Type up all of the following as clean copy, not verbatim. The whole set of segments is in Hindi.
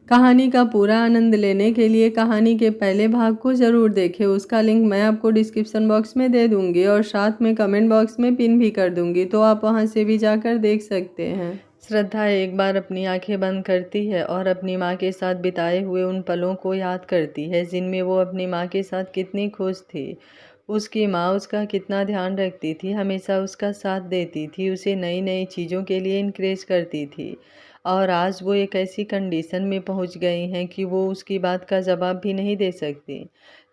कहानी का पूरा आनंद लेने के लिए कहानी के पहले भाग को ज़रूर देखें। उसका लिंक मैं आपको डिस्क्रिप्शन बॉक्स में दे दूंगी और साथ में कमेंट बॉक्स में पिन भी कर दूंगी, तो आप वहां से भी जाकर देख सकते हैं। श्रद्धा एक बार अपनी आंखें बंद करती है और अपनी माँ के साथ बिताए हुए उन पलों को याद करती है जिनमें वो अपनी माँ के साथ कितनी खुश थी। उसकी माँ उसका कितना ध्यान रखती थी, हमेशा उसका साथ देती थी, उसे नई नई चीज़ों के लिए इनकरेज करती थी। और आज वो एक ऐसी कंडीशन में पहुंच गई हैं कि वो उसकी बात का जवाब भी नहीं दे सकती।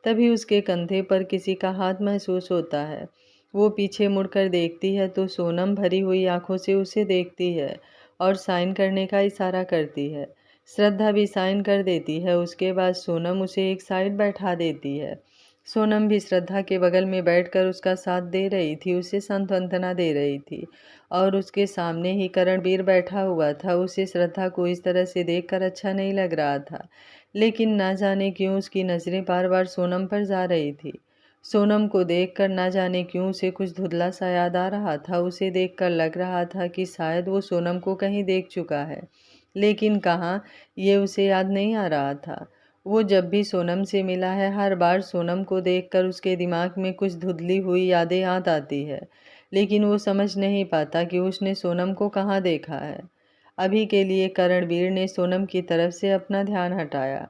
तभी उसके कंधे पर किसी का हाथ महसूस होता है। वो पीछे मुड़कर देखती है तो सोनम भरी हुई आंखों से उसे देखती है और साइन करने का इशारा करती है। श्रद्धा भी साइन कर देती है। उसके बाद सोनम उसे एक साइड बैठा देती है। सोनम भी श्रद्धा के बगल में बैठकर उसका साथ दे रही थी, उसे सांत्वना दे रही थी। और उसके सामने ही करणवीर बैठा हुआ था। उसे श्रद्धा को इस तरह से देखकर अच्छा नहीं लग रहा था, लेकिन ना जाने क्यों उसकी नज़रें बार बार सोनम पर जा रही थी। सोनम को देखकर ना जाने क्यों उसे कुछ धुंधला सा याद आ रहा था। उसे देखकर लग रहा था कि शायद वो सोनम को कहीं देख चुका है, लेकिन कहाँ, ये उसे याद नहीं आ रहा था। वो जब भी सोनम से मिला है, हर बार सोनम को देखकर उसके दिमाग में कुछ धुंधली हुई यादें याद आती है, लेकिन वो समझ नहीं पाता कि उसने सोनम को कहाँ देखा है। अभी के लिए करणवीर ने सोनम की तरफ से अपना ध्यान हटाया।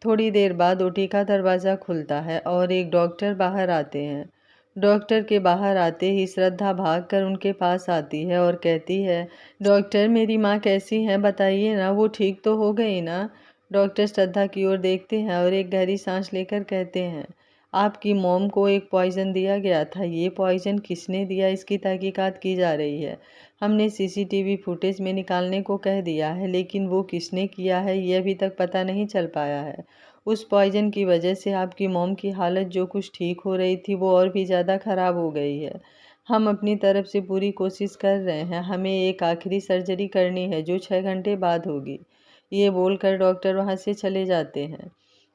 थोड़ी देर बाद ओटी का दरवाज़ा खुलता है और एक डॉक्टर बाहर आते हैं। डॉक्टर के बाहर आते ही श्रद्धा भागकर उनके पास आती है और कहती है, डॉक्टर मेरी माँ कैसी हैं, बताइए ना, वो ठीक तो हो गई ना। डॉक्टर श्रद्धा की ओर देखते हैं और एक गहरी सांस लेकर कहते हैं, आपकी मॉम को एक पॉइज़न दिया गया था। ये पॉइज़न किसने दिया, इसकी तहकीकात की जा रही है। हमने सीसीटीवी फुटेज में निकालने को कह दिया है, लेकिन वो किसने किया है ये अभी तक पता नहीं चल पाया है। उस पॉइज़न की वजह से आपकी मॉम की हालत जो कुछ ठीक हो रही थी वो और भी ज़्यादा ख़राब हो गई है। हम अपनी तरफ से पूरी कोशिश कर रहे हैं। हमें एक आखिरी सर्जरी करनी है जो 6 घंटे बाद होगी। ये बोलकर डॉक्टर वहाँ से चले जाते हैं।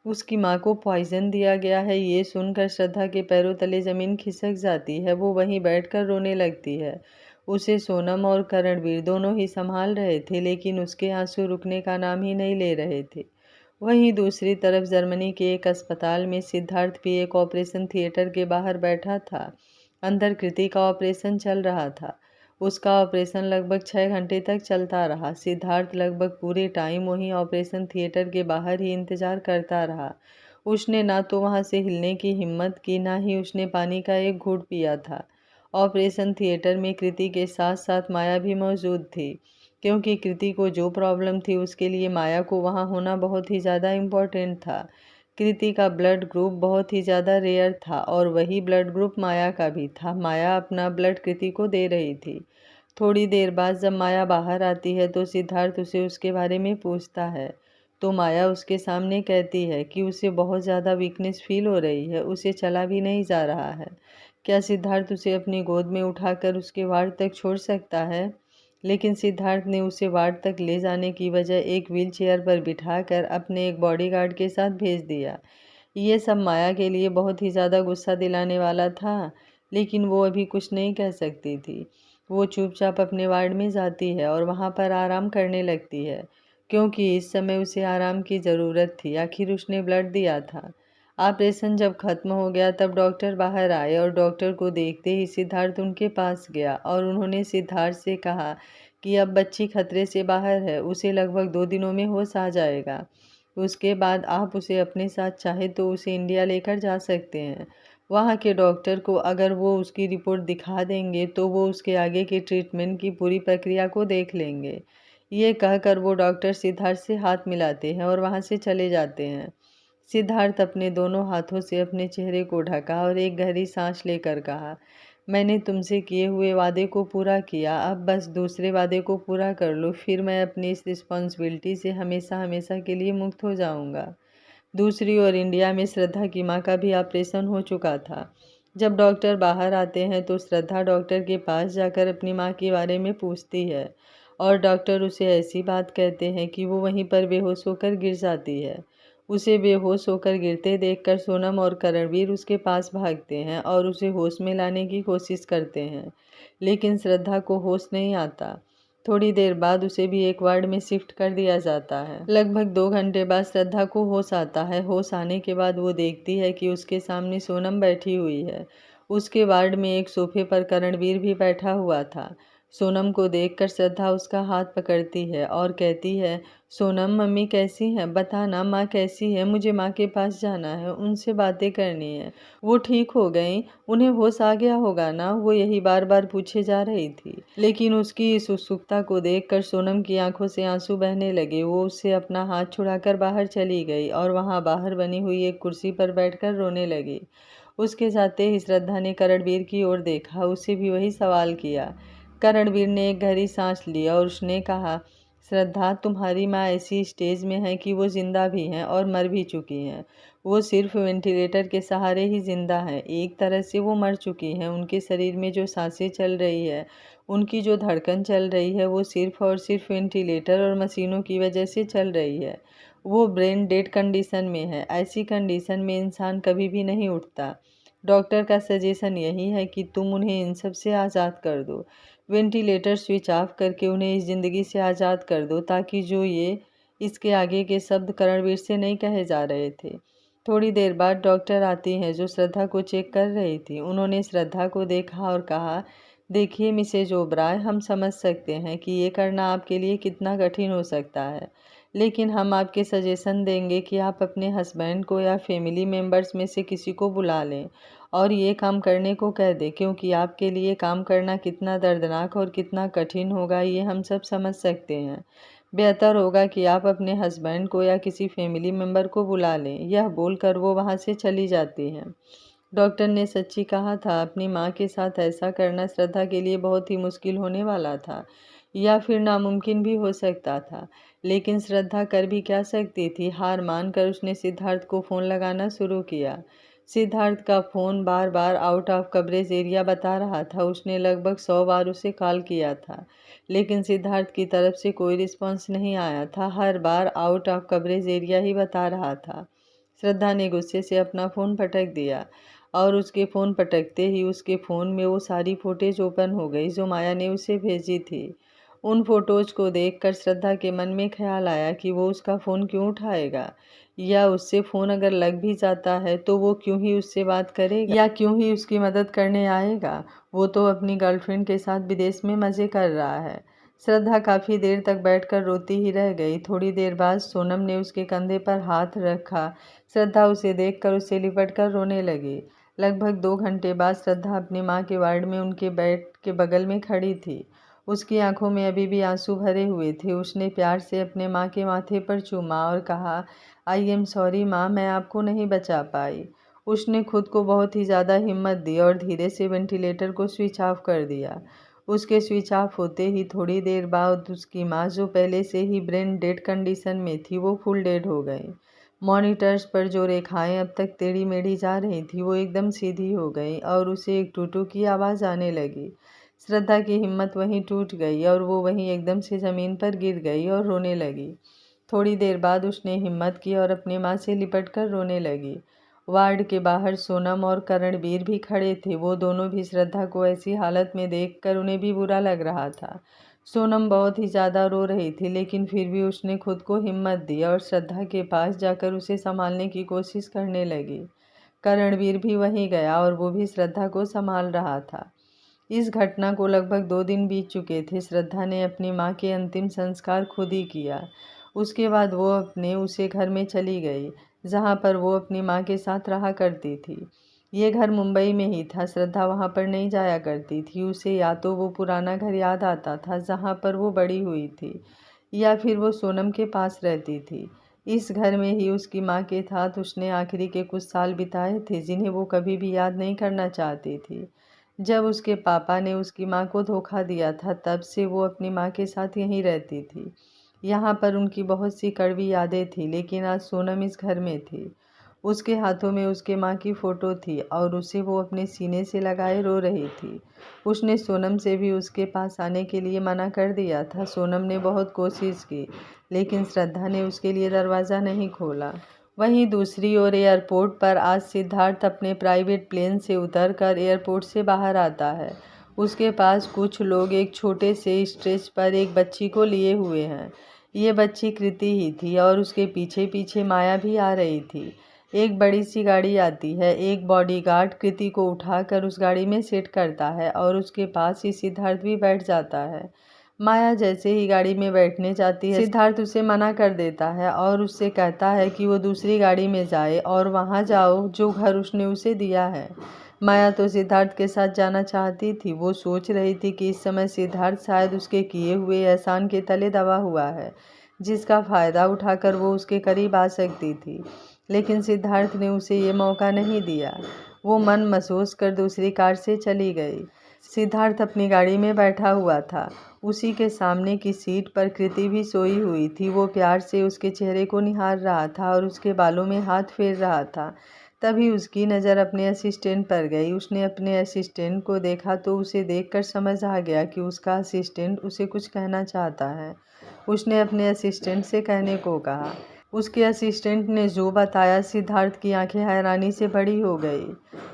उसकी माँ को पॉइज़न दिया गया है, ये सुनकर श्रद्धा के पैरों तले ज़मीन खिसक जाती है। वो वहीं बैठकर रोने लगती है। उसे सोनम और करणवीर दोनों ही संभाल रहे थे, लेकिन उसके आंसू रुकने का नाम ही नहीं ले रहे थे। वहीं दूसरी तरफ जर्मनी के एक अस्पताल में सिद्धार्थ भी एक ऑपरेशन थिएटर के बाहर बैठा था। अंदर कृति का ऑपरेशन चल रहा था। उसका ऑपरेशन लगभग 6 घंटे तक चलता रहा। सिद्धार्थ लगभग पूरे टाइम वहीं ऑपरेशन थिएटर के बाहर ही इंतजार करता रहा। उसने ना तो वहां से हिलने की हिम्मत की, ना ही उसने पानी का एक घूंट पिया था। ऑपरेशन थिएटर में कृति के साथ साथ माया भी मौजूद थी, क्योंकि कृति को जो प्रॉब्लम थी उसके लिए माया को वहां होना बहुत ही ज़्यादा इम्पोर्टेंट था। कृति का ब्लड ग्रुप बहुत ही ज़्यादा रेयर था और वही ब्लड ग्रुप माया का भी था। माया अपना ब्लड कृति को दे रही थी। थोड़ी देर बाद जब माया बाहर आती है तो सिद्धार्थ उसे उसके बारे में पूछता है, तो माया उसके सामने कहती है कि उसे बहुत ज़्यादा वीकनेस फील हो रही है, उसे चला भी नहीं जा रहा है। क्या सिद्धार्थ उसे अपनी गोद में उठाकर उसके वार्ड तक छोड़ सकता है? लेकिन सिद्धार्थ ने उसे वार्ड तक ले जाने की बजाय एक व्हीलचेयर पर बिठाकर अपने एक बॉडीगार्ड के साथ भेज दिया। ये सब माया के लिए बहुत ही ज़्यादा गुस्सा दिलाने वाला था, लेकिन वो अभी कुछ नहीं कह सकती थी। वो चुपचाप अपने वार्ड में जाती है और वहाँ पर आराम करने लगती है, क्योंकि इस समय उसे आराम की ज़रूरत थी। आखिर उसने ब्लड दिया था। ऑपरेशन जब खत्म हो गया तब डॉक्टर बाहर आए और डॉक्टर को देखते ही सिद्धार्थ उनके पास गया और उन्होंने सिद्धार्थ से कहा कि अब बच्ची खतरे से बाहर है, उसे लगभग 2 दिनों में होश आ जाएगा। उसके बाद आप उसे अपने साथ चाहे तो उसे इंडिया लेकर जा सकते हैं। वहाँ के डॉक्टर को अगर वो उसकी रिपोर्ट दिखा देंगे तो वो उसके आगे की ट्रीटमेंट की पूरी प्रक्रिया को देख लेंगे। ये कहकर वो डॉक्टर सिद्धार्थ से हाथ मिलाते हैं और वहाँ से चले जाते हैं। सिद्धार्थ अपने दोनों हाथों से अपने चेहरे को ढका और एक गहरी सांस लेकर कहा, मैंने तुमसे किए हुए वादे को पूरा किया, अब बस दूसरे वादे को पूरा कर लो, फिर मैं अपनी इस रिस्पॉन्सिबिलिटी से हमेशा हमेशा के लिए मुक्त हो जाऊंगा। दूसरी ओर इंडिया में श्रद्धा की माँ का भी ऑपरेशन हो चुका था। जब डॉक्टर बाहर आते हैं तो श्रद्धा डॉक्टर के पास जाकर अपनी माँ के बारे में पूछती है और डॉक्टर उसे ऐसी बात कहते हैं कि वो वहीं पर बेहोश होकर गिर जाती है। उसे बेहोश होकर गिरते देखकर सोनम और करणवीर उसके पास भागते हैं और उसे होश में लाने की कोशिश करते हैं, लेकिन श्रद्धा को होश नहीं आता। थोड़ी देर बाद उसे भी एक वार्ड में शिफ्ट कर दिया जाता है। लगभग 2 घंटे बाद श्रद्धा को होश आता है। होश आने के बाद वो देखती है कि उसके सामने सोनम बैठी हुई है। उसके वार्ड में एक सोफे पर करणवीर भी बैठा हुआ था। सोनम को देखकर श्रद्धा उसका हाथ पकड़ती है और कहती है, सोनम, मम्मी कैसी हैं? बता ना, माँ कैसी है? मुझे माँ के पास जाना है, उनसे बातें करनी है। वो ठीक हो गई? उन्हें होश आ गया होगा ना? वो यही बार बार पूछे जा रही थी। लेकिन उसकी इस उत्सुकता को देखकर सोनम की आंखों से आंसू बहने लगे। वो उससे अपना हाथ छुड़ाकर बाहर चली गई और वहाँ बाहर बनी हुई एक कुर्सी पर बैठकर रोने लगी। उसके जाते ही श्रद्धा ने करणवीर की ओर देखा। उससे भी वही सवाल किया। करणवीर ने एक गहरी सांस ली और उसने कहा, श्रद्धा, तुम्हारी माँ ऐसी स्टेज में है कि वो जिंदा भी हैं और मर भी चुकी हैं। वो सिर्फ वेंटिलेटर के सहारे ही जिंदा हैं। एक तरह से वो मर चुकी हैं। उनके शरीर में जो सांसें चल रही है, उनकी जो धड़कन चल रही है, वो सिर्फ और सिर्फ वेंटिलेटर और मशीनों की वजह से चल रही है। वो ब्रेन डेड कंडीशन में है। ऐसी कंडीशन में इंसान कभी भी नहीं उठता। डॉक्टर का सजेशन यही है कि तुम उन्हें इन सब से आज़ाद कर दो। वेंटिलेटर स्विच ऑफ करके उन्हें इस ज़िंदगी से आज़ाद कर दो, ताकि जो ये इसके आगे के शब्द करणवीर से नहीं कहे जा रहे थे। थोड़ी देर बाद डॉक्टर आती हैं जो श्रद्धा को चेक कर रही थी। उन्होंने श्रद्धा को देखा और कहा, देखिए मिसेज ओबराय, हम समझ सकते हैं कि ये करना आपके लिए कितना कठिन हो सकता है, लेकिन हम आपके सजेशन देंगे कि आप अपने हस्बैंड को या फैमिली मेम्बर्स में से किसी को बुला लें और ये काम करने को कह दें, क्योंकि आपके लिए काम करना कितना दर्दनाक और कितना कठिन होगा ये हम सब समझ सकते हैं। बेहतर होगा कि आप अपने हस्बैंड को या किसी फैमिली मेम्बर को बुला लें। यह बोलकर वो वहाँ से चली जाती हैं। डॉक्टर ने सच्ची कहा था। अपनी माँ के साथ ऐसा करना श्रद्धा के लिए बहुत ही मुश्किल होने वाला था, या फिर नामुमकिन भी हो सकता था। लेकिन श्रद्धा कर भी क्या सकती थी? हार मानकर उसने सिद्धार्थ को फ़ोन लगाना शुरू किया। सिद्धार्थ का phone bar bar out of coverage area बता रहा था। उसने लगभग 100 बार उसे कॉल किया था, लेकिन सिद्धार्थ की तरफ से कोई रिस्पॉन्स नहीं आया था। हर बार आउट ऑफ कवरेज एरिया ही बता रहा था। श्रद्धा ने गुस्से से अपना फ़ोन पटक दिया और उसके फ़ोन पटकते ही उसके फ़ोन में वो सारी फ़ोटेज ओपन हो गई जो माया ने उसे भेजी थी। उन फ़ोटोज़ को देखकर श्रद्धा के मन में ख्याल आया कि वो उसका फ़ोन क्यों उठाएगा, या उससे फ़ोन अगर लग भी जाता है तो वो क्यों ही उससे बात करेगा, या क्यों ही उसकी मदद करने आएगा। वो तो अपनी गर्लफ्रेंड के साथ विदेश में मज़े कर रहा है। श्रद्धा काफ़ी देर तक बैठकर रोती ही रह गई। थोड़ी देर बाद सोनम ने उसके कंधे पर हाथ रखा। श्रद्धा उसे देखकर उससे लिपट कर रोने लगी। लगभग 2 घंटे बाद श्रद्धा अपनी माँ के वार्ड में उनके बेड के बगल में खड़ी थी। उसकी आंखों में अभी भी आंसू भरे हुए थे। उसने प्यार से अपने माँ के माथे पर चूमा और कहा, आई एम सॉरी माँ, मैं आपको नहीं बचा पाई। उसने खुद को बहुत ही ज़्यादा हिम्मत दी और धीरे से वेंटिलेटर को स्विच ऑफ कर दिया। उसके स्विच ऑफ होते ही थोड़ी देर बाद उसकी माँ, जो पहले से ही ब्रेन डेड कंडीशन में थी, वो फुल डेड हो गई। मॉनिटर्स पर जो रेखाएं अब तक टेढ़ी मेढ़ी जा रही थी, वो एकदम सीधी हो गई और उसे एक टूटू की आवाज़ आने लगी। श्रद्धा की हिम्मत वहीं टूट गई और वो वहीं एकदम से ज़मीन पर गिर गई और रोने लगी। थोड़ी देर बाद उसने हिम्मत की और अपनी माँ से लिपट कर रोने लगी। वार्ड के बाहर सोनम और करणवीर भी खड़े थे। वो दोनों भी श्रद्धा को ऐसी हालत में देखकर उन्हें भी बुरा लग रहा था। सोनम बहुत ही ज़्यादा रो रही थी, लेकिन फिर भी उसने खुद को हिम्मत दी और श्रद्धा के पास जाकर उसे संभालने की कोशिश करने लगी। करणवीर भी वहीं गया और वो भी श्रद्धा को संभाल रहा था। इस घटना को लगभग 2 दिन बीत चुके थे। श्रद्धा ने अपनी माँ के अंतिम संस्कार खुद ही किया। उसके बाद वो अपने उसे घर में चली गई, जहाँ पर वो अपनी माँ के साथ रहा करती थी। ये घर मुंबई में ही था। श्रद्धा वहाँ पर नहीं जाया करती थी। उसे या तो वो पुराना घर याद आता था जहाँ पर वो बड़ी हुई थी, या फिर वो सोनम के पास रहती थी। इस घर में ही उसकी माँ के साथ उसने आखिरी के कुछ साल बिताए थे, जिन्हें वो कभी भी याद नहीं करना चाहती थी। जब उसके पापा ने उसकी माँ को धोखा दिया था, तब से वो अपनी माँ के साथ यहीं रहती थी। यहाँ पर उनकी बहुत सी कड़वी यादें थी, लेकिन आज सोनम इस घर में थी। उसके हाथों में उसके माँ की फ़ोटो थी और उसे वो अपने सीने से लगाए रो रही थी। उसने सोनम से भी उसके पास आने के लिए मना कर दिया था। सोनम ने बहुत कोशिश की, लेकिन श्रद्धा ने उसके लिए दरवाज़ा नहीं खोला। वहीं दूसरी ओर एयरपोर्ट पर आज सिद्धार्थ अपने प्राइवेट प्लेन से उतरकर एयरपोर्ट से बाहर आता है। उसके पास कुछ लोग एक छोटे से स्ट्रेच पर एक बच्ची को लिए हुए हैं। ये बच्ची कृति ही थी और उसके पीछे पीछे माया भी आ रही थी। एक बड़ी सी गाड़ी आती है। एक बॉडीगार्ड कृति को उठाकर उस गाड़ी में सेट करता है और उसके पास ही सिद्धार्थ भी बैठ जाता है। माया जैसे ही गाड़ी में बैठने जाती है, सिद्धार्थ उसे मना कर देता है और उससे कहता है कि वो दूसरी गाड़ी में जाए और वहाँ जाओ जो घर उसने उसे दिया है। माया तो सिद्धार्थ के साथ जाना चाहती थी। वो सोच रही थी कि इस समय सिद्धार्थ शायद उसके किए हुए एहसान के तले दबा हुआ है, जिसका फ़ायदा उठाकर वो उसके करीब आ सकती थी। लेकिन सिद्धार्थ ने उसे ये मौका नहीं दिया। वो मन महसूस कर दूसरी कार से चली गई। सिद्धार्थ अपनी गाड़ी में बैठा हुआ था। उसी के सामने की सीट पर कृति भी सोई हुई थी। वो प्यार से उसके चेहरे को निहार रहा था और उसके बालों में हाथ फेर रहा था। तभी उसकी नज़र अपने असिस्टेंट पर गई। उसने अपने असिस्टेंट को देखा तो उसे देखकर समझ आ गया कि उसका असिस्टेंट उसे कुछ कहना चाहता है। उसने अपने असिस्टेंट से कहने को कहा। उसके असिस्टेंट ने जो बताया, सिद्धार्थ की आंखें हैरानी से बड़ी हो गई।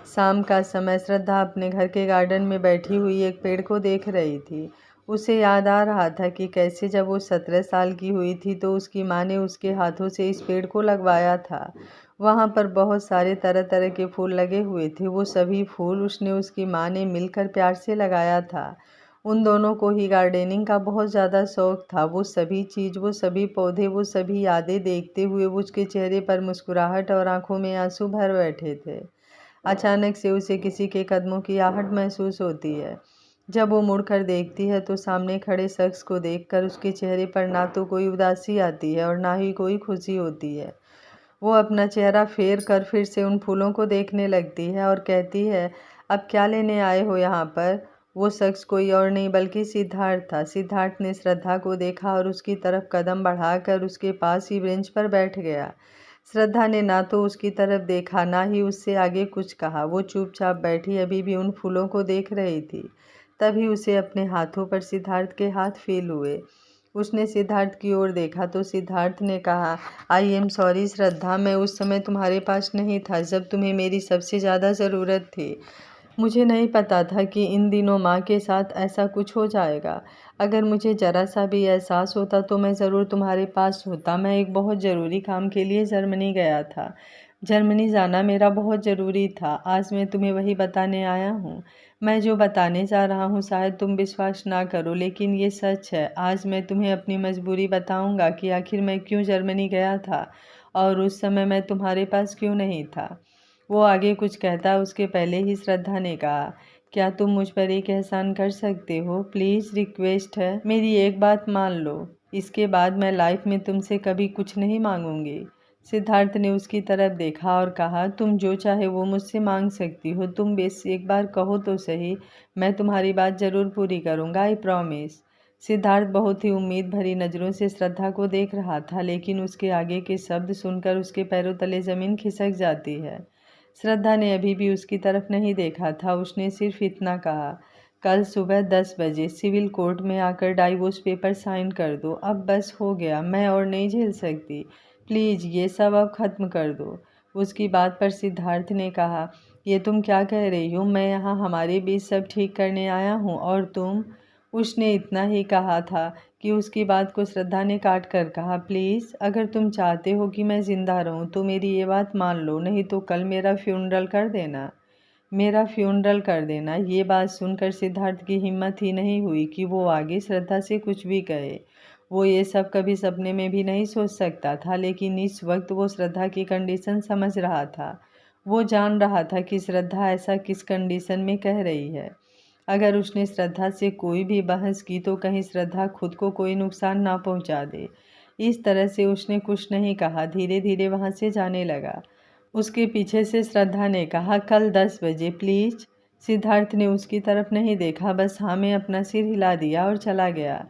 शाम का समय श्रद्धा अपने घर के गार्डन में बैठी हुई एक पेड़ को देख रही थी। उसे याद आ रहा था कि कैसे जब वो 17 साल की हुई थी तो उसकी माँ ने उसके हाथों से इस पेड़ को लगवाया था। वहाँ पर बहुत सारे तरह तरह के फूल लगे हुए थे। वो सभी फूल उसने उसकी माँ ने मिलकर प्यार से लगाया था। उन दोनों को ही गार्डनिंग का बहुत ज़्यादा शौक था। वो सभी चीज़, वो सभी पौधे, वो सभी यादें देखते हुए वो उसके चेहरे पर मुस्कुराहट और आंखों में आंसू भर बैठे थे। अचानक से उसे किसी के कदमों की आहट महसूस होती है। जब वो मुड़कर देखती है तो सामने खड़े शख्स को देखकर उसके चेहरे पर ना तो कोई उदासी आती है और ना ही कोई खुशी होती है। वो अपना चेहरा फेर कर फिर से उन फूलों को देखने लगती है और कहती है, अब क्या लेने आए हो यहाँ पर? वो शख्स कोई और नहीं बल्कि सिद्धार्थ था। सिद्धार्थ ने श्रद्धा को देखा और उसकी तरफ कदम बढ़ाकर उसके पास ही बेंच पर बैठ गया। श्रद्धा ने ना तो उसकी तरफ देखा, ना ही उससे आगे कुछ कहा। वो चुपचाप बैठी अभी भी उन फूलों को देख रही थी। तभी उसे अपने हाथों पर सिद्धार्थ के हाथ फील हुए। उसने सिद्धार्थ की ओर देखा तो सिद्धार्थ ने कहा, आई एम सॉरी श्रद्धा, मैं उस समय तुम्हारे पास नहीं था जब तुम्हें मेरी सबसे ज़्यादा ज़रूरत थी। मुझे नहीं पता था कि इन दिनों माँ के साथ ऐसा कुछ हो जाएगा। अगर मुझे ज़रा सा भी एहसास होता तो मैं ज़रूर तुम्हारे पास होता। मैं एक बहुत ज़रूरी काम के लिए जर्मनी गया था। जर्मनी जाना मेरा बहुत ज़रूरी था। आज मैं तुम्हें वही बताने आया हूँ। मैं जो बताने जा रहा हूँ शायद तुम विश्वास ना करो, लेकिन ये सच है। आज मैं तुम्हें अपनी मजबूरी बताऊँगा कि आखिर मैं क्यों जर्मनी गया था और उस समय मैं तुम्हारे पास क्यों नहीं था। वो आगे कुछ कहता उसके पहले ही श्रद्धा ने कहा, क्या तुम मुझ पर एक एहसान कर सकते हो? प्लीज़ रिक्वेस्ट है, मेरी एक बात मान लो। इसके बाद मैं लाइफ में तुमसे कभी कुछ नहीं मांगूंगी। सिद्धार्थ ने उसकी तरफ देखा और कहा, तुम जो चाहे वो मुझसे मांग सकती हो। तुम बस एक बार कहो तो सही, मैं तुम्हारी बात ज़रूर पूरी करूँगा, आई प्रॉमिस। सिद्धार्थ बहुत ही उम्मीद भरी नज़रों से श्रद्धा को देख रहा था, लेकिन उसके आगे के शब्द सुनकर उसके पैरों तले ज़मीन खिसक जाती है। श्रद्धा ने अभी भी उसकी तरफ नहीं देखा था। उसने सिर्फ इतना कहा, कल सुबह 10 बजे सिविल कोर्ट में आकर डाइवोर्स पेपर साइन कर दो। अब बस हो गया, मैं और नहीं झेल सकती। प्लीज़ ये सब अब ख़त्म कर दो। उसकी बात पर सिद्धार्थ ने कहा, ये तुम क्या कह रही हो? मैं यहाँ हमारे बीच सब ठीक करने आया हूँ और तुम। उसने इतना ही कहा था कि उसकी बात को श्रद्धा ने काट कर कहा, प्लीज़ अगर तुम चाहते हो कि मैं ज़िंदा रहूं तो मेरी ये बात मान लो, नहीं तो कल मेरा फ्यूनरल कर देना। मेरा फ्यूनरल कर देना। ये बात सुनकर सिद्धार्थ की हिम्मत ही नहीं हुई कि वो आगे श्रद्धा से कुछ भी कहे। वो ये सब कभी सपने में भी नहीं सोच सकता था, लेकिन इस वक्त वो श्रद्धा की कंडीशन समझ रहा था। वो जान रहा था कि श्रद्धा ऐसा किस कंडीशन में कह रही है। अगर उसने श्रद्धा से कोई भी बहस की तो कहीं श्रद्धा खुद को कोई नुकसान ना पहुंचा दे। इस तरह से उसने कुछ नहीं कहा, धीरे धीरे वहां से जाने लगा। उसके पीछे से श्रद्धा ने कहा, कल 10 बजे प्लीज़। सिद्धार्थ ने उसकी तरफ नहीं देखा, बस हाँ में अपना सिर हिला दिया और चला गया।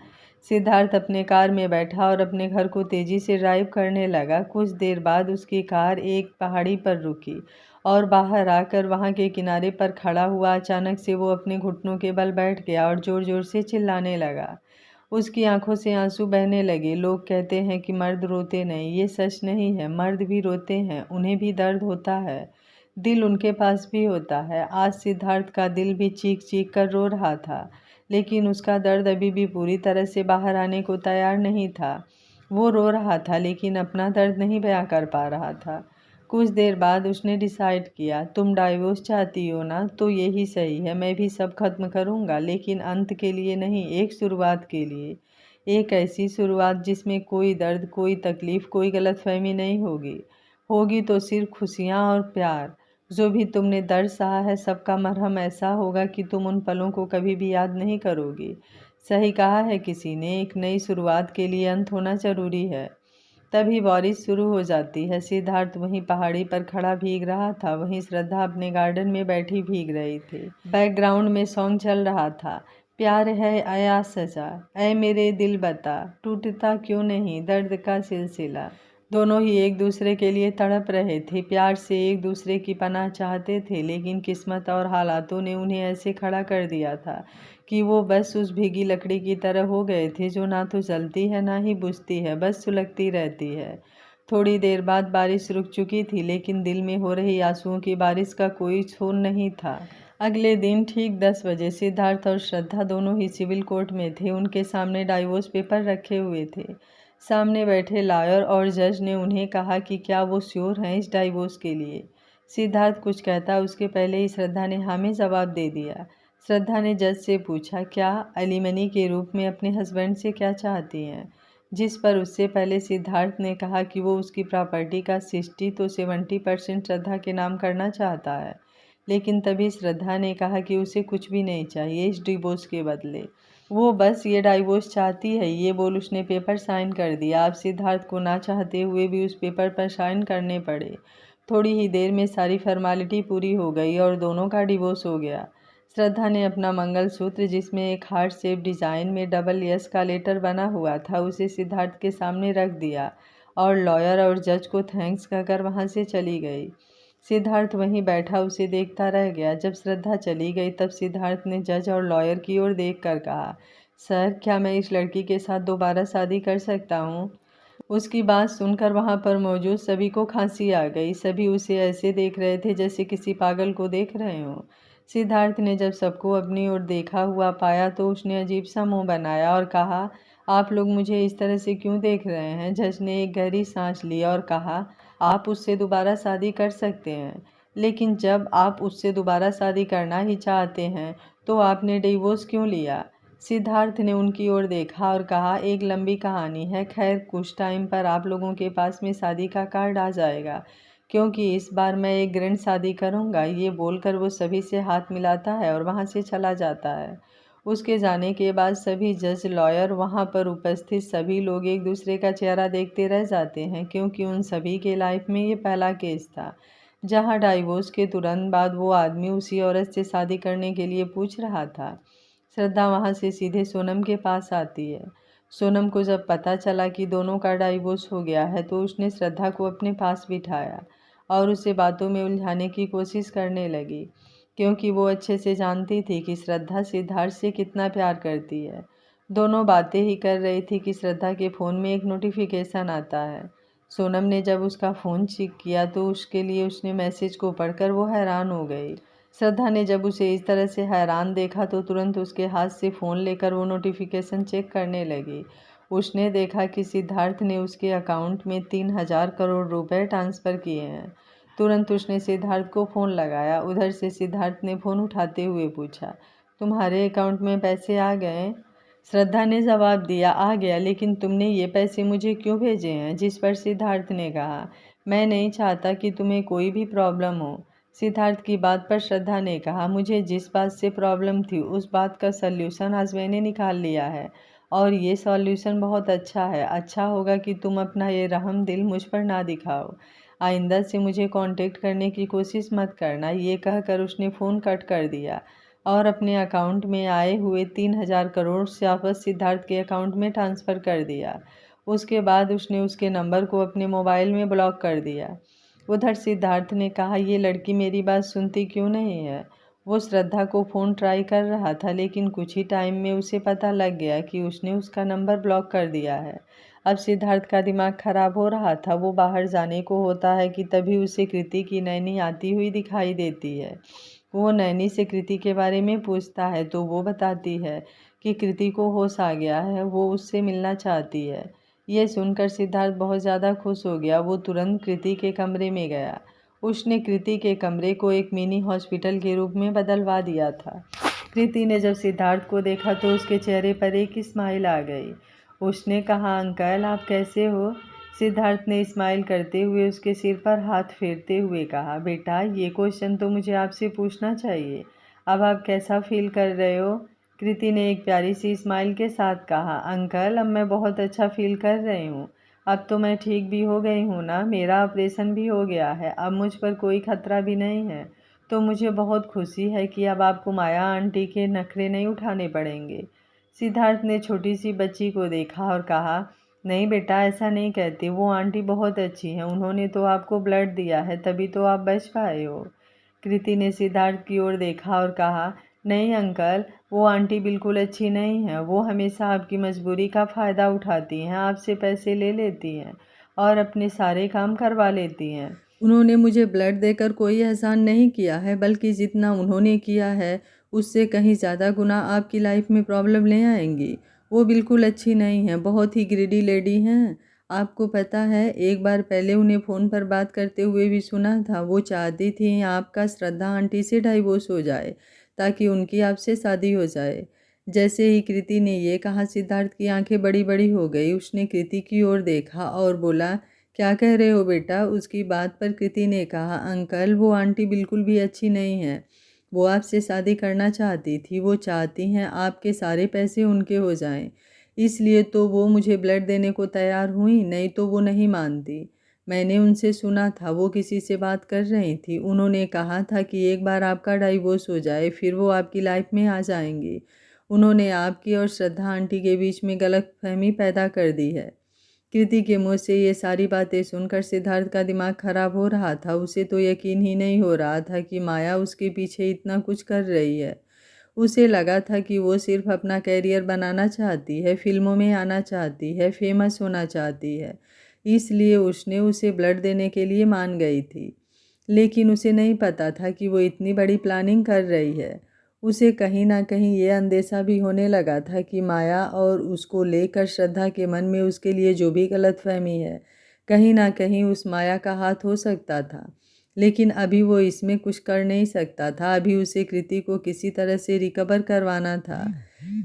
सिद्धार्थ अपने कार में बैठा और अपने घर को तेज़ी से ड्राइव करने लगा। कुछ देर बाद उसकी कार एक पहाड़ी पर रुकी और बाहर आकर वहां के किनारे पर खड़ा हुआ। अचानक से वो अपने घुटनों के बल बैठ गया और ज़ोर ज़ोर से चिल्लाने लगा। उसकी आंखों से आंसू बहने लगे। लोग कहते हैं कि मर्द रोते नहीं, ये सच नहीं है। मर्द भी रोते हैं, उन्हें भी दर्द होता है। दिल उनके पास भी होता है। आज सिद्धार्थ का दिल भी चीख चीख कर रो रहा था, लेकिन उसका दर्द अभी भी पूरी तरह से बाहर आने को तैयार नहीं था। वो रो रहा था लेकिन अपना दर्द नहीं बयां कर पा रहा था। कुछ देर बाद उसने डिसाइड किया, तुम डाइवोर्स चाहती हो ना, तो यही सही है। मैं भी सब खत्म करूँगा, लेकिन अंत के लिए नहीं, एक शुरुआत के लिए। एक ऐसी शुरुआत जिसमें कोई दर्द, कोई तकलीफ, कोई गलतफहमी नहीं होगी। होगी तो सिर्फ खुशियाँ और प्यार। जो भी तुमने दर्द सहा है, सबका मरहम ऐसा होगा कि तुम उन पलों को कभी भी याद नहीं करोगी। सही कहा है किसी ने, एक नई शुरुआत के लिए अंत होना जरूरी है। तभी बारिश शुरू हो जाती है। सिद्धार्थ वहीं पहाड़ी पर खड़ा भीग रहा था, वहीं श्रद्धा अपने गार्डन में बैठी भीग रही थी। बैकग्राउंड में सॉन्ग चल रहा था, प्यार है या सजा, ऐ मेरे दिल बता, टूटता क्यों नहीं दर्द का सिलसिला। दोनों ही एक दूसरे के लिए तड़प रहे थे, प्यार से एक दूसरे की पनाह चाहते थे, लेकिन किस्मत और हालातों ने उन्हें ऐसे खड़ा कर दिया था कि वो बस उस भीगी लकड़ी की तरह हो गए थे, जो ना तो जलती है ना ही बुझती है, बस सुलगती रहती है। थोड़ी देर बाद बारिश रुक चुकी थी, लेकिन दिल में हो रही आंसुओं की बारिश का कोई छोर नहीं था। अगले दिन ठीक 10 बजे सिद्धार्थ और श्रद्धा दोनों ही सिविल कोर्ट में थे। उनके सामने डाइवोर्स पेपर रखे हुए थे। सामने बैठे लॉयर और जज ने उन्हें कहा कि क्या वो श्योर हैं इस डाइवोर्स के लिए। सिद्धार्थ कुछ कहता उसके पहले ही श्रद्धा ने हाँ में जवाब दे दिया। श्रद्धा ने जज से पूछा, क्या एलिमनी के रूप में अपने हस्बैंड से क्या चाहती हैं, जिस पर उससे पहले सिद्धार्थ ने कहा कि वो उसकी प्रॉपर्टी का 60 तो 70% श्रद्धा के नाम करना चाहता है। लेकिन तभी श्रद्धा ने कहा कि उसे कुछ भी नहीं चाहिए इस डिवोर्स के बदले, वो बस ये डाइवोर्स चाहती है। ये बोल उसने पेपर साइन कर दिया। अब सिद्धार्थ को ना चाहते हुए भी उस पेपर पर साइन करने पड़े। थोड़ी ही देर में सारी फॉर्मेलिटी पूरी हो गई और दोनों का डिवोर्स हो गया। श्रद्धा ने अपना मंगलसूत्र, जिसमें एक हार्ट शेप डिज़ाइन में डबल यस का लेटर बना हुआ था, उसे सिद्धार्थ के सामने रख दिया और लॉयर और जज को थैंक्स कहकर वहाँ से चली गई। सिद्धार्थ वहीं बैठा उसे देखता रह गया। जब श्रद्धा चली गई तब सिद्धार्थ ने जज और लॉयर की ओर देखकर कहा, सर, क्या मैं इस लड़की के साथ दोबारा शादी कर सकता हूँ? उसकी बात सुनकर वहां पर मौजूद सभी को खांसी आ गई। सभी उसे ऐसे देख रहे थे जैसे किसी पागल को देख रहे हों। सिद्धार्थ ने जब सबको अपनी ओर देखा हुआ पाया तो उसने अजीब सा मुंह बनाया और कहा, आप लोग मुझे इस तरह से क्यों देख रहे हैं? जज ने एक गहरी सांस ली और कहा, आप उससे दोबारा शादी कर सकते हैं, लेकिन जब आप उससे दोबारा शादी करना ही चाहते हैं तो आपने डिवोर्स क्यों लिया? सिद्धार्थ ने उनकी ओर देखा और कहा, एक लंबी कहानी है। खैर, कुछ टाइम पर आप लोगों के पास में शादी का कार्ड आ जाएगा, क्योंकि इस बार मैं एक ग्रैंड शादी करूंगा। ये बोलकर वो सभी से हाथ मिलाता है और वहां से चला जाता है। उसके जाने के बाद सभी जज, लॉयर, वहां पर उपस्थित सभी लोग एक दूसरे का चेहरा देखते रह जाते हैं, क्योंकि उन सभी के लाइफ में ये पहला केस था जहां डाइवोर्स के तुरंत बाद वो आदमी उसी औरत से शादी करने के लिए पूछ रहा था। श्रद्धा वहाँ से सीधे सोनम के पास आती है। सोनम को जब पता चला कि दोनों का डाइवोर्स हो गया है तो उसने श्रद्धा को अपने पास बिठाया और उसे बातों में उलझाने की कोशिश करने लगी, क्योंकि वो अच्छे से जानती थी कि श्रद्धा सिद्धार्थ से कितना प्यार करती है। दोनों बातें ही कर रही थी कि श्रद्धा के फ़ोन में एक नोटिफिकेशन आता है। सोनम ने जब उसका फ़ोन चेक किया तो उसके लिए उसने मैसेज को पढ़कर वो हैरान हो गई। श्रद्धा ने जब उसे इस तरह से हैरान देखा तो तुरंत उसके हाथ से फ़ोन लेकर वो नोटिफिकेशन चेक करने लगी। उसने देखा कि सिद्धार्थ ने उसके अकाउंट में 3,000 करोड़ रुपए ट्रांसफ़र किए हैं। तुरंत उसने सिद्धार्थ को फ़ोन लगाया। उधर से सिद्धार्थ ने फ़ोन उठाते हुए पूछा, तुम्हारे अकाउंट में पैसे आ गए? श्रद्धा ने जवाब दिया, आ गया, लेकिन तुमने ये पैसे मुझे क्यों भेजे हैं? जिस पर सिद्धार्थ ने कहा, मैं नहीं चाहता कि तुम्हें कोई भी प्रॉब्लम हो। सिद्धार्थ की बात पर श्रद्धा ने कहा, मुझे जिस बात से प्रॉब्लम थी उस बात का सल्यूशन आज मैंने निकाल लिया है और ये सॉल्यूशन बहुत अच्छा है। अच्छा होगा कि तुम अपना ये रहम दिल मुझ पर ना दिखाओ। आइंदा से मुझे कांटेक्ट करने की कोशिश मत करना। ये कहकर उसने फ़ोन कट कर दिया और अपने अकाउंट में आए हुए 3,000 करोड़ से वापस सिद्धार्थ के अकाउंट में ट्रांसफ़र कर दिया। उसके बाद उसने उसके नंबर को अपने मोबाइल में ब्लॉक कर दिया। उधर सिद्धार्थ ने कहा, ये लड़की मेरी बात सुनती क्यों नहीं है? वो श्रद्धा को फ़ोन ट्राई कर रहा था, लेकिन कुछ ही टाइम में उसे पता लग गया कि उसने उसका नंबर ब्लॉक कर दिया है। अब सिद्धार्थ का दिमाग खराब हो रहा था। वो बाहर जाने को होता है कि तभी उसे कृति की नैनी आती हुई दिखाई देती है। वो नैनी से कृति के बारे में पूछता है तो वो बताती है कि कृति को होश आ गया है, वो उससे मिलना चाहती है। ये सुनकर सिद्धार्थ बहुत ज़्यादा खुश हो गया। वो तुरंत कृति के कमरे में गया। उसने कृति के कमरे को एक मिनी हॉस्पिटल के रूप में बदलवा दिया था। कृति ने जब सिद्धार्थ को देखा तो उसके चेहरे पर एक स्माइल आ गई। उसने कहा, अंकल आप कैसे हो? सिद्धार्थ ने स्माइल करते हुए उसके सिर पर हाथ फेरते हुए कहा, बेटा ये क्वेश्चन तो मुझे आपसे पूछना चाहिए। अब आप कैसा फील कर रहे हो? कृति ने एक प्यारी सी स्माइल के साथ कहा, अंकल अब मैं बहुत अच्छा फील कर रही हूँ। अब तो मैं ठीक भी हो गई हूँ ना, मेरा ऑपरेशन भी हो गया है, अब मुझ पर कोई खतरा भी नहीं है। तो मुझे बहुत खुशी है कि अब आपको माया आंटी के नखरे नहीं उठाने पड़ेंगे। सिद्धार्थ ने छोटी सी बच्ची को देखा और कहा, नहीं बेटा ऐसा नहीं कहते, वो आंटी बहुत अच्छी हैं, उन्होंने तो आपको ब्लड दिया है तभी तो आप बच पाए हो। कृति ने सिद्धार्थ की ओर देखा और कहा, नहीं अंकल वो आंटी बिल्कुल अच्छी नहीं है, वो हमेशा आपकी मजबूरी का फ़ायदा उठाती हैं, आपसे पैसे ले लेती हैं और अपने सारे काम करवा लेती हैं। उन्होंने मुझे ब्लड देकर कोई एहसान नहीं किया है, बल्कि जितना उन्होंने किया है उससे कहीं ज़्यादा गुना आपकी लाइफ में प्रॉब्लम ले आएंगी। वो बिल्कुल अच्छी नहीं है, बहुत ही ग्रीडी लेडी हैं। आपको पता है एक बार पहले उन्हें फ़ोन पर बात करते हुए भी सुना था। वो चाहती थी आपका श्रद्धा आंटी से डाइवोर्स हो जाए ताकि उनकी आपसे शादी हो जाए। जैसे ही कृति ने ये कहा सिद्धार्थ की आंखें बड़ी बड़ी हो गई। उसने कृति की ओर देखा और बोला, क्या कह रहे हो बेटा? उसकी बात पर कृति ने कहा, अंकल वो आंटी बिल्कुल भी अच्छी नहीं है, वो आपसे शादी करना चाहती थी, वो चाहती हैं आपके सारे पैसे उनके हो जाएं, इसलिए तो वो मुझे ब्लड देने को तैयार हुई, नहीं तो वो नहीं मानती। मैंने उनसे सुना था वो किसी से बात कर रही थी, उन्होंने कहा था कि एक बार आपका डाइवोर्स हो जाए फिर वो आपकी लाइफ में आ जाएंगी। उन्होंने आपकी और श्रद्धा आंटी के बीच में गलतफहमी पैदा कर दी है। कृति के मुंह से ये सारी बातें सुनकर सिद्धार्थ का दिमाग खराब हो रहा था। उसे तो यकीन ही नहीं हो रहा था कि माया उसके पीछे इतना कुछ कर रही है। उसे लगा था कि वो सिर्फ अपना कैरियर बनाना चाहती है, फिल्मों में आना चाहती है, फेमस होना चाहती है, इसलिए उसने उसे ब्लड देने के लिए मान गई थी। लेकिन उसे नहीं पता था कि वो इतनी बड़ी प्लानिंग कर रही है। उसे कहीं ना कहीं ये अंदेशा भी होने लगा था कि माया और उसको लेकर श्रद्धा के मन में उसके लिए जो भी गलतफहमी है, कहीं ना कहीं उस माया का हाथ हो सकता था। लेकिन अभी वो इसमें कुछ कर नहीं सकता था। अभी उसे कृति को किसी तरह से रिकवर करवाना था।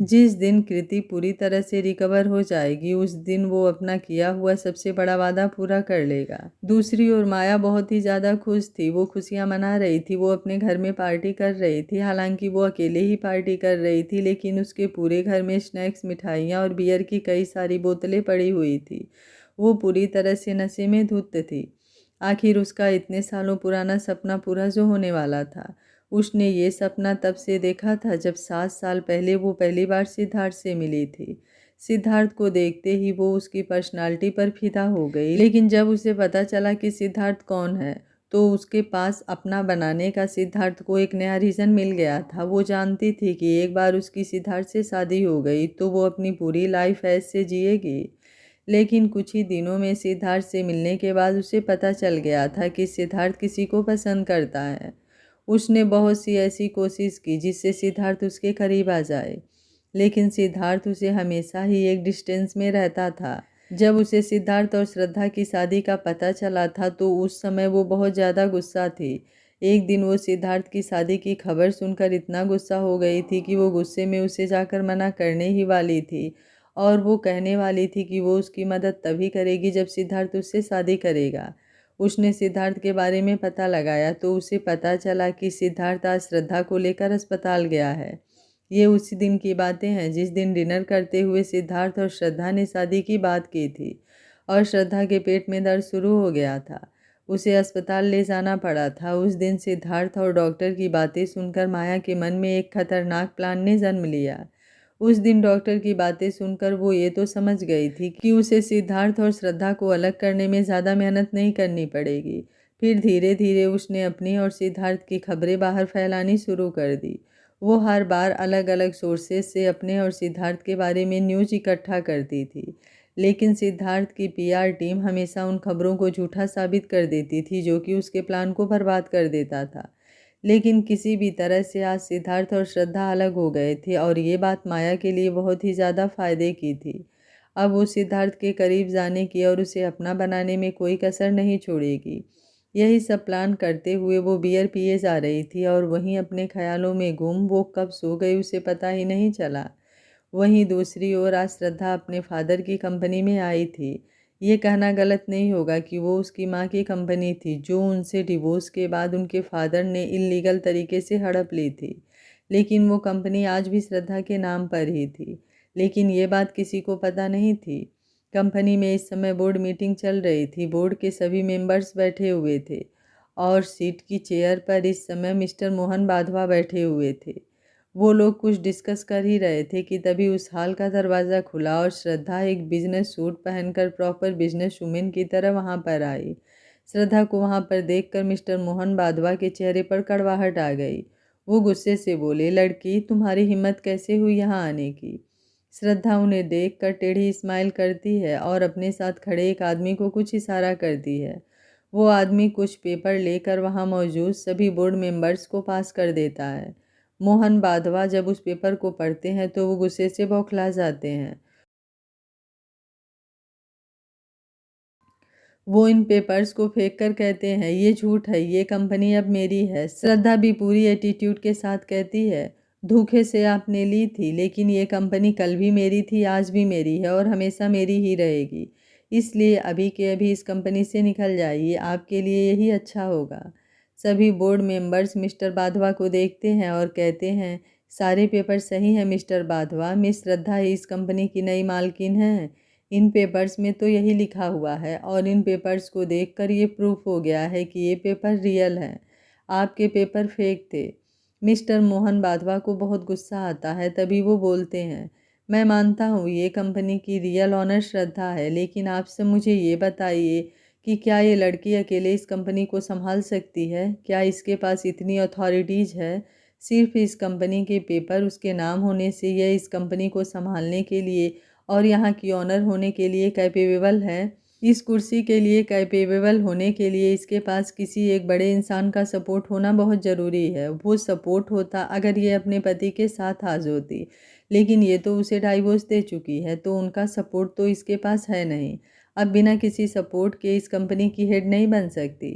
जिस दिन कृति पूरी तरह से रिकवर हो जाएगी उस दिन वो अपना किया हुआ सबसे बड़ा वादा पूरा कर लेगा। दूसरी ओर माया बहुत ही ज़्यादा खुश थी। वो खुशियाँ मना रही थी, वो अपने घर में पार्टी कर रही थी। हालांकि वो अकेले ही पार्टी कर रही थी, लेकिन उसके पूरे घर में स्नैक्स, मिठाइयाँ और बियर की कई सारी बोतलें पड़ी हुई थी। वो पूरी तरह से नशे में धुत थी। आखिर उसका इतने सालों पुराना सपना पूरा जो होने वाला था। उसने ये सपना तब से देखा था जब 7 साल पहले वो पहली बार सिद्धार्थ से मिली थी। सिद्धार्थ को देखते ही वो उसकी पर्सनालिटी पर फिदा हो गई। लेकिन जब उसे पता चला कि सिद्धार्थ कौन है तो उसके पास अपना बनाने का सिद्धार्थ को एक नया रीज़न मिल गया था। वो जानती थी कि एक बार उसकी सिद्धार्थ से शादी हो गई तो वो अपनी पूरी लाइफ ऐसे जिएगी। लेकिन कुछ ही दिनों में सिद्धार्थ से मिलने के बाद उसे पता चल गया था कि सिद्धार्थ किसी को पसंद करता है। उसने बहुत सी ऐसी कोशिश की जिससे सिद्धार्थ उसके करीब आ जाए, लेकिन सिद्धार्थ उसे हमेशा ही एक डिस्टेंस में रहता था। जब उसे सिद्धार्थ और श्रद्धा की शादी का पता चला था तो उस समय वो बहुत ज़्यादा गुस्सा थी। एक दिन वो सिद्धार्थ की शादी की खबर सुनकर इतना गुस्सा हो गई थी कि वो गुस्से में उसे जाकर मना करने ही वाली थी और वो कहने वाली थी कि वो उसकी मदद तभी करेगी जब सिद्धार्थ उससे शादी करेगा। उसने सिद्धार्थ के बारे में पता लगाया तो उसे पता चला कि सिद्धार्थ आज श्रद्धा को लेकर अस्पताल गया है। ये उसी दिन की बातें हैं जिस दिन डिनर करते हुए सिद्धार्थ और श्रद्धा ने शादी की बात की थी और श्रद्धा के पेट में दर्द शुरू हो गया था। उसे अस्पताल ले जाना पड़ा था। उस दिन सिद्धार्थ और डॉक्टर की बातें सुनकर माया के मन में एक खतरनाक प्लान ने जन्म लिया। उस दिन डॉक्टर की बातें सुनकर वो ये तो समझ गई थी कि उसे सिद्धार्थ और श्रद्धा को अलग करने में ज़्यादा मेहनत नहीं करनी पड़ेगी। फिर धीरे धीरे उसने अपनी और सिद्धार्थ की खबरें बाहर फैलानी शुरू कर दी। वो हर बार अलग अलग सोर्सेज से अपने और सिद्धार्थ के बारे में न्यूज़ इकट्ठा करती थी, लेकिन सिद्धार्थ की पीआर टीम हमेशा उन खबरों को झूठा साबित कर देती थी जो कि उसके प्लान को बर्बाद कर देता था। लेकिन किसी भी तरह से आज सिद्धार्थ और श्रद्धा अलग हो गए थे और ये बात माया के लिए बहुत ही ज़्यादा फायदे की थी। अब वो सिद्धार्थ के करीब जाने की और उसे अपना बनाने में कोई कसर नहीं छोड़ेगी। यही सब प्लान करते हुए वो बियर पिए जा रही थी और वहीं अपने ख्यालों में गुम वो कब सो गई उसे पता ही नहीं चला। वहीं दूसरी ओर आज श्रद्धा अपने फादर की कंपनी में आई थी। ये कहना गलत नहीं होगा कि वो उसकी माँ की कंपनी थी जो उनसे डिवोर्स के बाद उनके फादर ने इल्लीगल तरीके से हड़प ली थी। लेकिन वो कंपनी आज भी श्रद्धा के नाम पर ही थी। लेकिन ये बात किसी को पता नहीं थी। कंपनी में इस समय बोर्ड मीटिंग चल रही थी। बोर्ड के सभी मेंबर्स बैठे हुए थे और सीट की चेयर पर इस समय मिस्टर मोहन बाधवा बैठे हुए थे। वो लोग कुछ डिस्कस कर ही रहे थे कि तभी उस हॉल का दरवाज़ा खुला और श्रद्धा एक बिजनेस सूट पहनकर प्रॉपर बिजनेस वुमेन की तरह वहाँ पर आई। श्रद्धा को वहाँ पर देखकर मिस्टर मोहन बाधवा के चेहरे पर कड़वाहट आ गई। वो गुस्से से बोले, लड़की तुम्हारी हिम्मत कैसे हुई यहाँ आने की। श्रद्धा उन्हें देखकर टेढ़ी स्माइल करती है और अपने साथ खड़े एक आदमी को कुछ इशारा करती है। वो आदमी कुछ पेपर लेकर वहाँ मौजूद सभी बोर्ड मेंबर्स को पास कर देता है। मोहन बाधवा जब उस पेपर को पढ़ते हैं तो वो गुस्से से बौखला जाते हैं। वो इन पेपर्स को फेंक कर कहते हैं, ये झूठ है, ये कंपनी अब मेरी है। श्रद्धा भी पूरी एटीट्यूड के साथ कहती है, धोखे से आपने ली थी, लेकिन ये कंपनी कल भी मेरी थी, आज भी मेरी है और हमेशा मेरी ही रहेगी। इसलिए अभी के अभी इस कंपनी से निकल जाइए, आपके लिए यही अच्छा होगा। सभी बोर्ड मेंबर्स मिस्टर बाधवा को देखते हैं और कहते हैं, सारे पेपर सही हैं मिस्टर बाधवा, मिस श्रद्धा ही इस कंपनी की नई मालकिन है। इन पेपर्स में तो यही लिखा हुआ है और इन पेपर्स को देखकर ये प्रूफ हो गया है कि ये पेपर रियल हैं। आपके पेपर फेक थे। मिस्टर मोहन बाधवा को बहुत गुस्सा आता है, तभी वो बोलते हैं, मैं मानता हूँ ये कंपनी की रियल ऑनर श्रद्धा है, लेकिन आपसे मुझे ये बताइए कि क्या ये लड़की अकेले इस कंपनी को संभाल सकती है? क्या इसके पास इतनी अथॉरिटीज़ है? सिर्फ इस कंपनी के पेपर उसके नाम होने से यह इस कंपनी को संभालने के लिए और यहाँ की ऑनर होने के लिए कैपेबल है। इस कुर्सी के लिए कैपेबल होने के लिए इसके पास किसी एक बड़े इंसान का सपोर्ट होना बहुत ज़रूरी है। वो सपोर्ट होता अगर ये अपने पति के साथ हाजिर होती, लेकिन ये तो उसे डाइवोर्स दे चुकी है, तो उनका सपोर्ट तो इसके पास है नहीं। अब बिना किसी सपोर्ट के इस कंपनी की हेड नहीं बन सकती।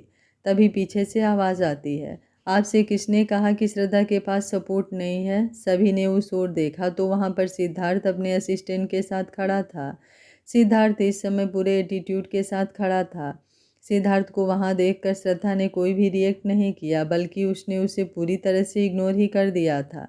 तभी पीछे से आवाज़ आती है, आपसे किसने कहा कि श्रद्धा के पास सपोर्ट नहीं है? सभी ने उस ओर देखा तो वहाँ पर सिद्धार्थ अपने असिस्टेंट के साथ खड़ा था। सिद्धार्थ इस समय पूरे एटीट्यूड के साथ खड़ा था। सिद्धार्थ को वहाँ देखकर श्रद्धा ने कोई भी रिएक्ट नहीं किया, बल्कि उसने उसे पूरी तरह से इग्नोर ही कर दिया था।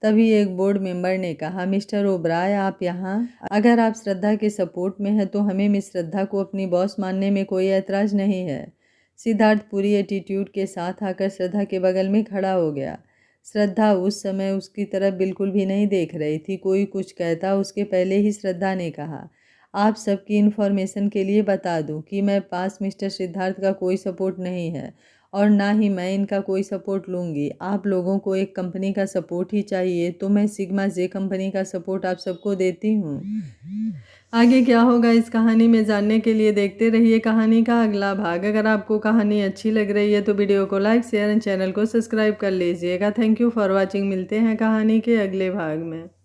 तभी एक बोर्ड मेंबर ने कहा, मिस्टर ओबराय आप यहाँ? अगर आप श्रद्धा के सपोर्ट में हैं तो हमें मिस श्रद्धा को अपनी बॉस मानने में कोई ऐतराज़ नहीं है। सिद्धार्थ पूरी एटीट्यूड के साथ आकर श्रद्धा के बगल में खड़ा हो गया। श्रद्धा उस समय उसकी तरफ बिल्कुल भी नहीं देख रही थी। कोई कुछ कहता उसके पहले ही श्रद्धा ने कहा, आप सबकी इन्फॉर्मेशन के लिए बता दूं कि मैं पास मिस्टर सिद्धार्थ का कोई सपोर्ट नहीं है और ना ही मैं इनका कोई सपोर्ट लूँगी। आप लोगों को एक कंपनी का सपोर्ट ही चाहिए तो मैं सिग्मा जे कंपनी का सपोर्ट आप सबको देती हूँ। आगे क्या होगा इस कहानी में जानने के लिए देखते रहिए कहानी का अगला भाग। अगर आपको कहानी अच्छी लग रही है तो वीडियो को लाइक शेयर एंड चैनल को सब्सक्राइब कर लीजिएगा। Thank you for watching. मिलते हैं कहानी के अगले भाग में।